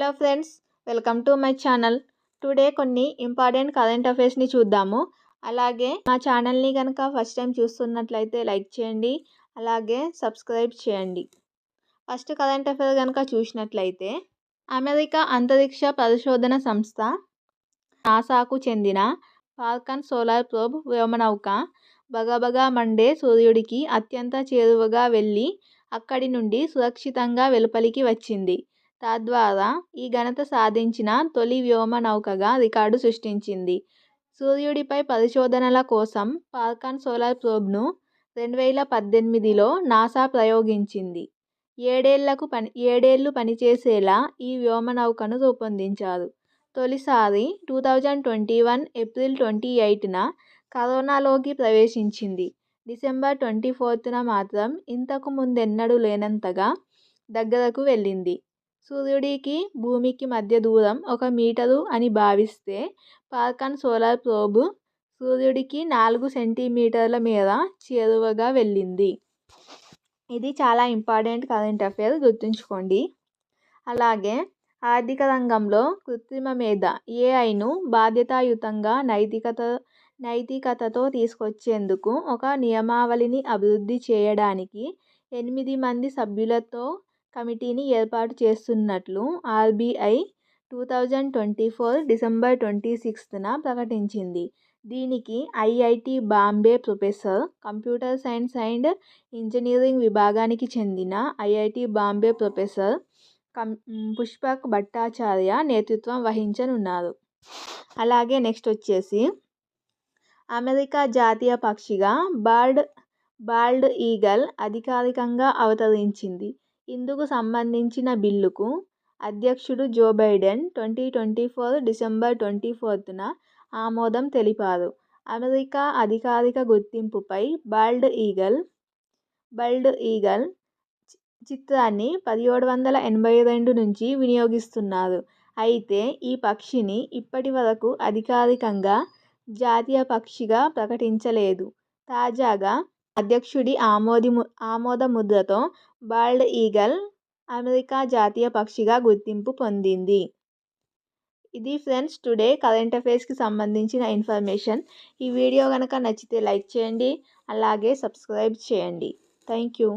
Hello friends, welcome to my channel. Today కొన్ని important current అఫైర్స్ని చూద్దాము. అలాగే మా ఛానల్ని కనుక ఫస్ట్ టైం చూస్తున్నట్లయితే లైక్ చేయండి, అలాగే సబ్స్క్రైబ్ చేయండి. ఫస్ట్ కరెంట్ అఫైర్ కనుక చూసినట్లయితే, అమెరికా అంతరిక్ష పరిశోధన సంస్థ నాసాకు చెందిన ఫాల్కన్ సోలార్ ప్రోబ్ వ్యోమనౌక బగబగా మండే సూర్యుడికి అత్యంత చేరువగా వెళ్ళి అక్కడి నుండి సురక్షితంగా వెలుపలికి వచ్చింది. తద్వారా ఈ ఘనత సాధించిన తొలి వ్యోమనౌకగా రికార్డు సృష్టించింది. సూర్యుడిపై పరిశోధనల కోసం ఫాల్కన్ సోలార్ ప్రోబ్ను 2018లో నాసా ప్రయోగించింది. ఏడేళ్లు పనిచేసేలా ఈ వ్యోమనౌకను రూపొందించారు. తొలిసారి 2021 ఏప్రిల్ 28న కరోనాలోకి ప్రవేశించింది. డిసెంబర్ 24న మాత్రం ఇంతకు ముందెన్నడూ లేనంతగా దగ్గరకు వెళ్ళింది. సూర్యుడికి భూమికి మధ్య దూరం 1 మీటరు అని భావిస్తే ఫాల్కన్ సోలార్ ప్రోబ్ సూర్యుడికి 4 సెంటీమీటర్ల మేర చేరువగా వెళ్ళింది. ఇది చాలా ఇంపార్టెంట్ కరెంట్ అఫైర్, గుర్తుంచుకోండి. అలాగే ఆర్థిక రంగంలో కృత్రిమ మేధ ఏఐను బాధ్యతాయుతంగా నైతికతతో తీసుకొచ్చేందుకు ఒక నియమావళిని అభివృద్ధి చేయడానికి 8 మంది సభ్యులతో కమిటీని ఏర్పాటు చేస్తున్నట్లు ఆర్బీఐ 2024 డిసెంబర్ 26న ప్రకటించింది. దీనికి IIT Bombay professor, computer science and engineering విభాగానికి చెందిన ఐఐటి బాంబే ప్రొఫెసర్ పుష్పక్ భట్టాచార్య నేతృత్వం వహించనున్నారు. అలాగే నెక్స్ట్ వచ్చేసి, అమెరికా జాతీయ పక్షిగా బాల్డ్ ఈగల్ అధికారికంగా అవతరించింది. ఇందుకు సంబంధించిన బిల్లుకు అధ్యక్షుడు జో బైడెన్ 2024 డిసెంబర్ 24న ఆమోదం తెలిపారు. అమెరికా అధికారిక గుర్తింపుపై బాల్డ్ ఈగల్ చిత్రాన్ని 1782 నుంచి వినియోగిస్తున్నారు. అయితే ఈ పక్షిని ఇప్పటి వరకు అధికారికంగా జాతీయ పక్షిగా ప్రకటించలేదు. తాజాగా అధ్యక్షుడి ఆమోద ముద్రతో బాల్డ్ ఈగల్ అమెరికా జాతీయ పక్షిగా గుర్తింపు పొందింది. ఇది ఫ్రెండ్స్ టుడే కరెంట్ అఫైర్స్కి సంబంధించిన ఇన్ఫర్మేషన్. ఈ వీడియో కనుక నచ్చితే లైక్ చేయండి, అలాగే సబ్స్క్రైబ్ చేయండి. Thank you.